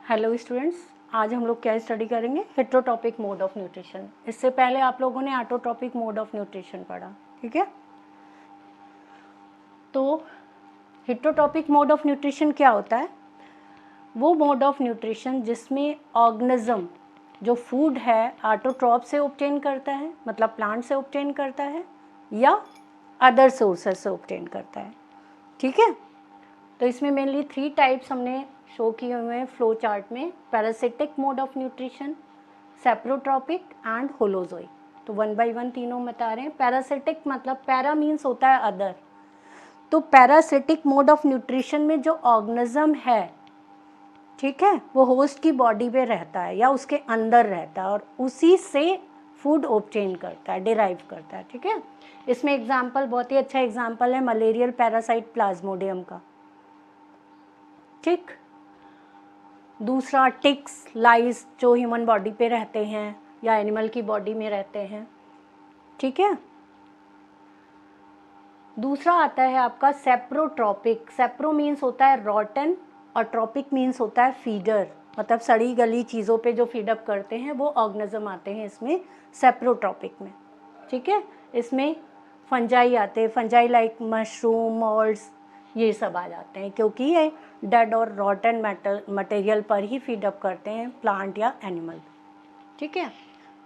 Hello students, आज हम लोग क्या स्टडी करेंगे? हेटेरोटॉपिक मोड ऑफ न्यूट्रिशन। इससे पहले आप लोगों ने ऑटोट्रॉपिक मोड ऑफ न्यूट्रिशन पढ़ा, ठीक है? तो हेटेरोटॉपिक मोड ऑफ न्यूट्रिशन क्या होता है? वो मोड ऑफ न्यूट्रिशन जिसमें ऑर्गेनिज्म जो फूड है ऑटोट्रॉप से ऑब्टेन करता है, मतलब प्लांट से ऑब्टेन करता है या अदर सोर्सेस से ऑब्टेन करता है, ठीक है? तो इसमें मेनली 3 टाइप्स हमने शो किए हुए हैं फ्लो चार्ट में: parasitic mode of nutrition, saprotrophic and holozoic. तो 1 बाय 1 तीनों बता रहे हैं। पैरासिटिक मतलब पैरा मीन्स होता है अदर। तो पैरासिटिक मोड ऑफ न्यूट्रिशन में जो ऑर्गेनिज्म है, ठीक है, वो होस्ट की बॉडी में रहता है या उसके अंदर रहता है और उसी से फूड ऑब्टेन करता है, डिराइव करता है, ठीक है? इसमें एग्जाम्पल, बहुत ही अच्छा एग्जाम्पल है मलेरियल पैरासाइट प्लाज्मोडियम का, ठीक। दूसरा टिक्स, लाइस जो ह्यूमन बॉडी पे रहते हैं या एनिमल की बॉडी में रहते हैं, ठीक है। दूसरा आता है आपका सेप्रोट्रॉपिक। सेप्रो मीन्स होता है रॉटन और ट्रॉपिक मीन्स होता है फीडर, मतलब सड़ी गली चीज़ों पे जो फीडअप करते हैं वो ऑर्गेनिज्म आते हैं इसमें सेप्रोट्रॉपिक में, ठीक है। इसमें फंजाई आते हैं, फंजाई लाइक मशरूम, मॉल्ड्स, ये सब आ जाते हैं क्योंकि ये डेड और रॉटन मटेरियल पर ही फीडअप करते हैं प्लांट या एनिमल, ठीक है।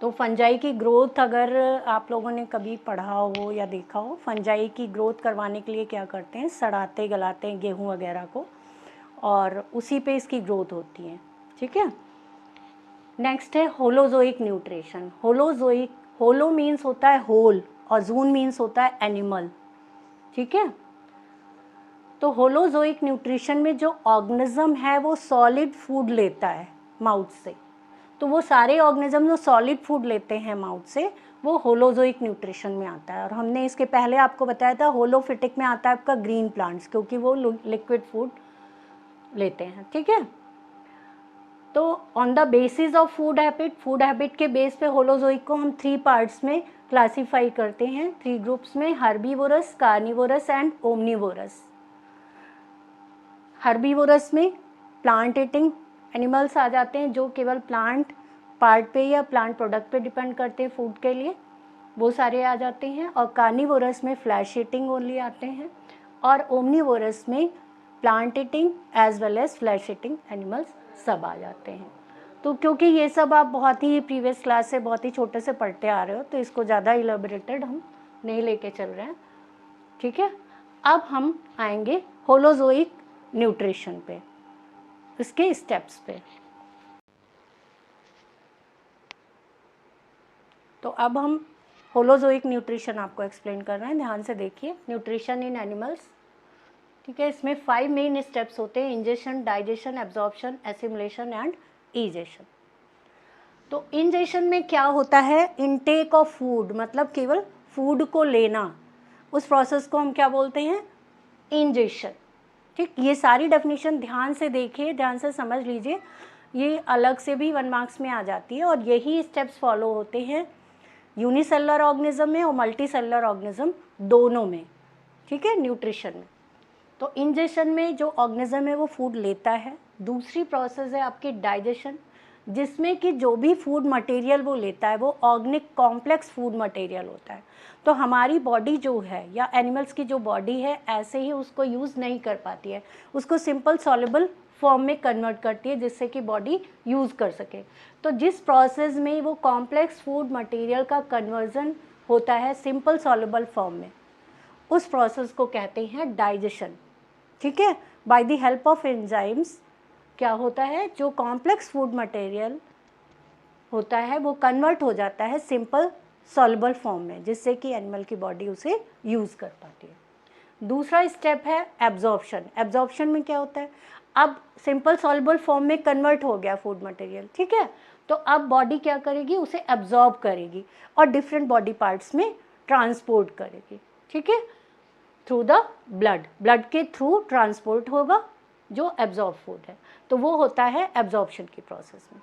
तो फंजाई की ग्रोथ अगर आप लोगों ने कभी पढ़ा हो या देखा हो, फंजाई की ग्रोथ करवाने के लिए क्या करते हैं, सड़ाते गलाते हैं गेहूँ वगैरह को और उसी पे इसकी ग्रोथ होती है, ठीक है। नेक्स्ट है होलोजोइक न्यूट्रिशन। होलोजोइक, होलो मीन्स होता है होल और जून मीन्स होता है एनिमल, ठीक है। तो होलोजोइक न्यूट्रिशन में जो ऑर्गेनिज्म है वो सॉलिड फूड लेता है माउथ से। तो वो सारे ऑर्गेनिज्म जो सॉलिड फूड लेते हैं माउथ से वो होलोजोइक न्यूट्रिशन में आता है। और हमने इसके पहले आपको बताया था होलोफिटिक में आता है आपका ग्रीन प्लांट्स, क्योंकि वो लिक्विड फूड लेते हैं, ठीक है। तो on the basis of food habit के बेस पे होलोजोइक को हम 3 पार्ट्स में क्लासीफाई करते हैं, 3 ग्रुप्स में: herbivorous, carnivorous and omnivorous. Herbivorous में प्लांट ईटिंग एनिमल्स आ जाते हैं जो केवल प्लांट पार्ट पे या प्लांट प्रोडक्ट पे डिपेंड करते हैं फूड के लिए, वो सारे आ जाते हैं। और कार्निवोरस में फ्लैश ईटिंग ओनली आते हैं और ओमनीवोरस में plant eating as well as flesh eating animals सब आ जाते हैं। तो क्योंकि ये सब आप बहुत ही प्रीवियस क्लास से बहुत ही छोटे से पढ़ते आ रहे हो तो इसको ज़्यादा इलेबोरेटेड हम नहीं लेके चल रहे हैं, ठीक है। अब हम आएंगे होलोजोइक न्यूट्रिशन पे, इसके स्टेप्स पे। तो अब हम होलोजोइक न्यूट्रिशन आपको एक्सप्लेन कर रहे हैं, ध्यान से देखिए। न्यूट्रिशन इन एनिमल्स, ठीक है। इसमें 5 मेन स्टेप्स होते हैं: ingestion, digestion, absorption, assimilation and ईजेशन। तो इंजेशन में क्या होता है, इनटेक ऑफ फूड, मतलब केवल फूड को लेना, उस प्रोसेस को हम क्या बोलते हैं, इंजेशन, ठीक। ये सारी डेफिनेशन ध्यान से देखिए, ध्यान से समझ लीजिए, ये अलग से भी 1 मार्क्स में आ जाती है और यही स्टेप्स फॉलो होते हैं यूनिसेलुलर ऑर्गेनिज्म में और मल्टीसेलुलर ऑर्गेनिज्म दोनों में, ठीक है, न्यूट्रिशन में। तो इंजेशन में जो ऑर्गेनिज्म है वो फूड लेता है। दूसरी प्रोसेस है आपकी डाइजेशन, जिसमें कि जो भी फूड मटेरियल वो लेता है वो ऑर्गेनिक कॉम्प्लेक्स फूड मटेरियल होता है। तो हमारी बॉडी जो है या एनिमल्स की जो बॉडी है ऐसे ही उसको यूज़ नहीं कर पाती है, उसको सिंपल सॉल्युबल फॉर्म में कन्वर्ट करती है जिससे कि बॉडी यूज़ कर सके। तो जिस प्रोसेस में वो कॉम्प्लेक्स फूड मटेरियल का कन्वर्जन होता है सिंपल सॉल्युबल फॉर्म में, उस प्रोसेस को कहते हैं डाइजेशन, ठीक है। By the help of enzymes क्या होता है, जो कॉम्प्लेक्स फूड मटेरियल होता है वो कन्वर्ट हो जाता है सिंपल सॉल्युबल फॉर्म में, जिससे कि एनिमल की बॉडी उसे यूज़ कर पाती है। दूसरा स्टेप है एब्जॉर्प्शन। एब्जॉर्प्शन में क्या होता है, अब सिंपल सॉल्युबल फॉर्म में कन्वर्ट हो गया फूड मटेरियल, ठीक है। तो अब बॉडी क्या करेगी, उसे एब्जॉर्ब करेगी और डिफरेंट बॉडी पार्ट्स में ट्रांसपोर्ट करेगी, ठीक है, थ्रू द ब्लड के थ्रू ट्रांसपोर्ट होगा जो एब्जॉर्ब फूड है। तो वो होता है एब्जॉर्प्शन की प्रोसेस में।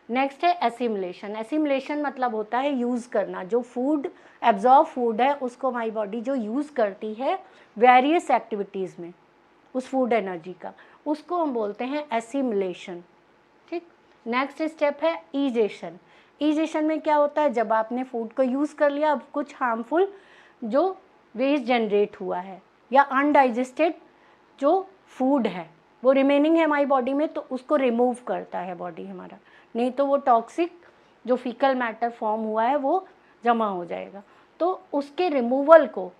नेक्स्ट है एसिमुलेशन। एसिमुलेशन मतलब होता है यूज़ करना, जो फूड एब्जॉर्ब फूड है उसको हमारी बॉडी जो यूज़ करती है वेरियस एक्टिविटीज़ में, उस फूड एनर्जी का, उसको हम बोलते हैं एसिमुलेशन, नेक्स्ट स्टेप है ईजेशन। ईजेशन में क्या होता है, जब आपने फूड को यूज़ कर लिया, अब कुछ हार्मफुल जो वेस्ट जनरेट हुआ है या अनडाइजेस्टेड जो फूड है वो रिमेनिंग है हमारी बॉडी में, तो उसको रिमूव करता है बॉडी हमारा, नहीं तो वो टॉक्सिक जो फीकल मैटर फॉर्म हुआ है वो जमा हो जाएगा। तो उसके रिमूवल को,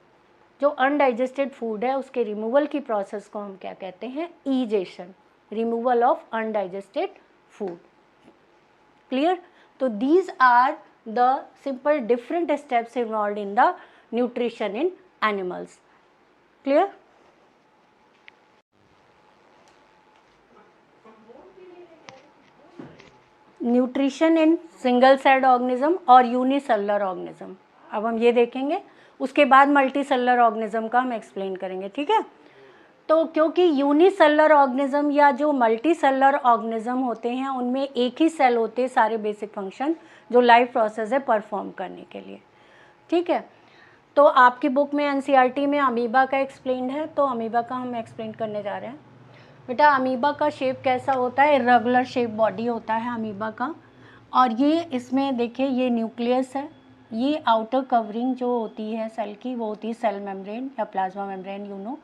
जो अनडाइजेस्टेड फूड है उसके रिमूवल की प्रोसेस को हम क्या कहते हैं, egestion, removal of undigested food. Clear? तो these are the simple different steps involve in the nutrition in animals. Clear? Nutrition in single celled organism और यूनिसेलुलर ऑर्गेनिज्म, अब हम ये देखेंगे, उसके बाद मल्टी सेलुलर ऑर्गेनिज्म का हम एक्सप्लेन करेंगे। ठीक है? तो क्योंकि यूनिसेलुलर ऑर्गेनिज्म या जो मल्टी सेलुलर ऑर्गेनिज्म होते हैं उनमें एक ही सेल होते हैं सारे बेसिक फंक्शन जो लाइफ प्रोसेस है परफॉर्म करने के लिए। ठीक है? तो आपकी बुक में एनसीईआरटी में अमीबा का एक्सप्लेन है, तो अमीबा का हम एक्सप्लेन करने जा रहे हैं। बेटा अमीबा का शेप कैसा होता है, इरेगुलर शेप बॉडी होता है अमीबा का, और ये इसमें देखिए ये न्यूक्लियस है, ये आउटर कवरिंग जो होती है सेल की वो होती है सेल मेम्ब्रेन या प्लाज्मा मेम्ब्रेन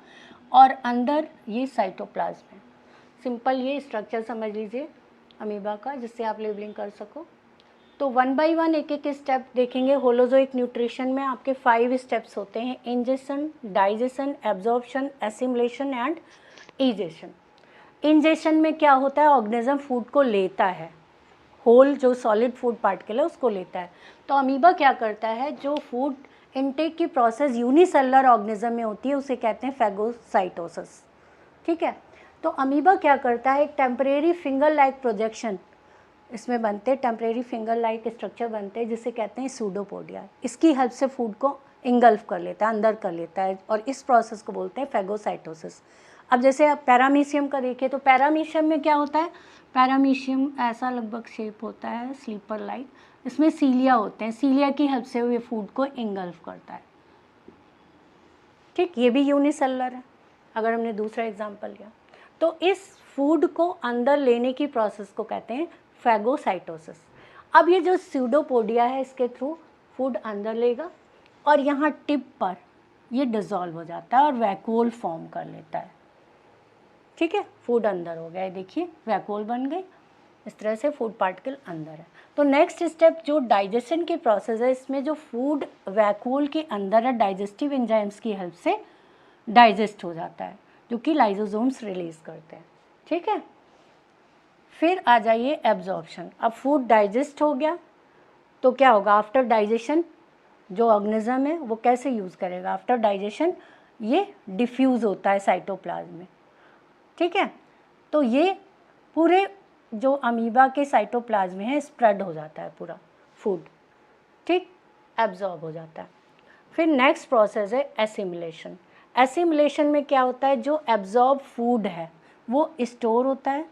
और अंदर ये साइटोप्लाज्म है। सिंपल ये स्ट्रक्चर समझ लीजिए अमीबा का, जिससे आप लेबलिंग कर सको। तो 1 बाय 1 एक एक स्टेप देखेंगे। होलोजोइक न्यूट्रिशन में आपके 5 स्टेप्स होते हैं, ingestion, digestion, absorption, assimilation and ईजेशन। Ingestion में क्या होता है, ऑर्गेनिज्म फूड को लेता है, होल जो सॉलिड फूड पार्टिकल है उसको लेता है। तो अमीबा क्या करता है, जो फूड इनटेक की प्रोसेस यूनिसेलुलर ऑर्गेनिज्म में होती है उसे कहते हैं फैगोसाइटोसिस। ठीक है? तो अमीबा क्या करता है, एक टेम्परेरी फिंगर लाइक प्रोजेक्शन इसमें बनते हैं, टेम्परेरी फिंगर लाइक स्ट्रक्चर बनते हैं जिसे कहते हैं सूडोपोडिया। इसकी हेल्प से फूड को इंगल्फ कर लेता है, अंदर कर लेता है, और इस प्रोसेस को बोलते हैं फैगोसाइटोसिस। अब जैसे आप पैरामीशियम का देखिए तो पैरामीशियम में क्या होता है, पैरामीशियम ऐसा लगभग शेप होता है स्लीपर लाइक, इसमें सीलिया होते हैं, सीलिया की हेल्प से ये फूड को इंगल्फ करता है। ठीक, ये भी यूनिसेलुलर है अगर हमने दूसरा एग्जांपल लिया। तो इस फूड को अंदर लेने की प्रोसेस को कहते हैं फैगोसाइटोसिस। अब ये जो सूडोपोडिया है इसके थ्रू फूड अंदर लेगा और यहाँ टिप पर ये डिज़ोल्व हो जाता है और वैक्यूल फॉर्म कर लेता है। ठीक है, फूड अंदर हो गया, देखिए वैक्यूल बन गई, इस तरह से फूड पार्टिकल अंदर है। तो नेक्स्ट स्टेप जो डाइजेशन की प्रोसेस है, इसमें जो फूड वैक्यूल के अंदर है डाइजेस्टिव एंजाइम्स की हेल्प से डाइजेस्ट हो जाता है, जो कि लाइसोसोम्स रिलीज करते हैं। ठीक है, फिर आ जाइए एब्जॉर्प्शन। अब फूड डाइजेस्ट हो गया तो क्या होगा, आफ्टर डाइजेशन जो ऑर्गेनिज्म है वो कैसे यूज़ करेगा, आफ्टर डाइजेशन ये डिफ्यूज़ होता है साइटोप्लाज्म में। ठीक है, तो ये पूरे जो अमीबा के साइटोप्लाज्म में है स्प्रेड हो जाता है पूरा फूड। ठीक, एब्जॉर्ब हो जाता है। फिर नेक्स्ट प्रोसेस है एसिमिलेशन। एसिमिलेशन में क्या होता है, जो एब्जॉर्ब फूड है वो स्टोर होता है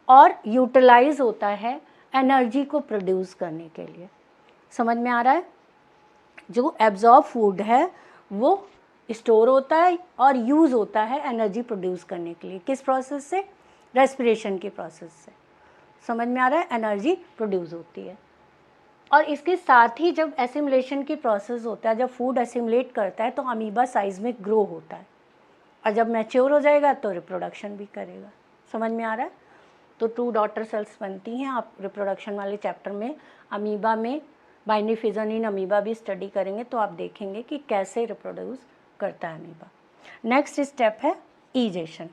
और यूटिलाइज होता है एनर्जी को प्रोड्यूस करने के लिए। समझ में आ रहा है, जो एब्जॉर्ब फूड है वो स्टोर होता है और यूज़ होता है एनर्जी प्रोड्यूस करने के लिए। किस प्रोसेस से, रेस्पिरेशन की प्रोसेस से। समझ में आ रहा है, एनर्जी प्रोड्यूस होती है। और इसके साथ ही जब एसिमिलेशन की प्रोसेस होता है, जब फूड एसिमिलेट करता है तो अमीबा साइज में ग्रो होता है और जब मैच्योर हो जाएगा तो रिप्रोडक्शन भी करेगा। समझ में आ रहा है, तो 2 डॉटर सेल्स बनती हैं। आप रिप्रोडक्शन वाले चैप्टर में अमीबा में बाइनरी फिजन इन अमीबा भी स्टडी करेंगे तो आप देखेंगे कि कैसे रिप्रोड्यूस करता है अमीबा। नेक्स्ट स्टेप है ईजेशन।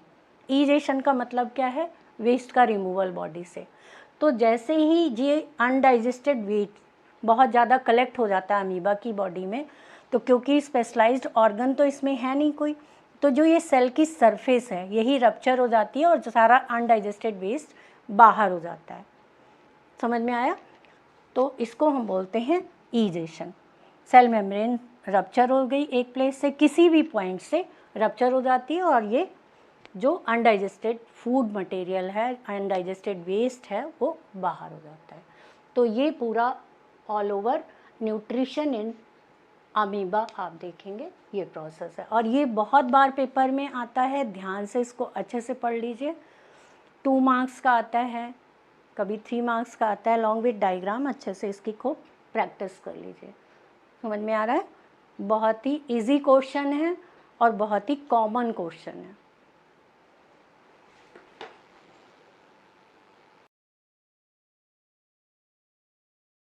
ईजेशन का मतलब क्या है, वेस्ट का रिमूवल बॉडी से। तो जैसे ही ये अनडाइजेस्टेड वेस्ट बहुत ज़्यादा कलेक्ट हो जाता है अमीबा की बॉडी में, तो क्योंकि स्पेशलाइज्ड ऑर्गन तो इसमें है नहीं कोई, तो जो ये सेल की सरफेस है यही रप्चर हो जाती है और जो सारा अनडाइजेस्टेड वेस्ट बाहर हो जाता है। समझ में आया, तो इसको हम बोलते हैं ईजेशन। सेल मेम्ब्रेन रप्चर हो गई एक प्लेस से, किसी भी पॉइंट से रप्चर हो जाती है और ये जो अनडाइजेस्टेड फूड मटेरियल है, अनडाइजेस्टेड वेस्ट है, वो बाहर हो जाता है। तो ये पूरा all over nutrition in amoeba आप देखेंगे ये प्रोसेस है, और ये बहुत बार पेपर में आता है, ध्यान से इसको अच्छे से पढ़ लीजिए। 2 मार्क्स का आता है, कभी 3 मार्क्स का आता है लॉन्ग विथ डायग्राम, अच्छे से इसकी खूब प्रैक्टिस कर लीजिए। समझ में आ रहा है? बहुत ही इजी क्वेश्चन है और बहुत ही कॉमन क्वेश्चन है।